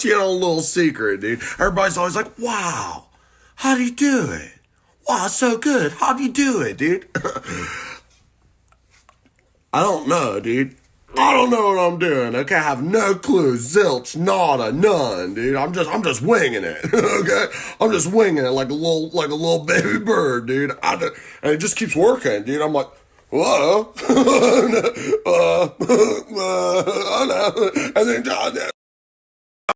you know, a little secret, dude. Everybody's always like, wow, how do you do it? Wow, so good. How do you do it, dude? I don't know, dude. I don't know what I'm doing. Okay, I have no clue. Zilch, nada, none, dude. I'm just winging it. Okay, I'm just winging it like a little baby bird, dude. And it just keeps working, dude. I'm like, whoa, I know. And then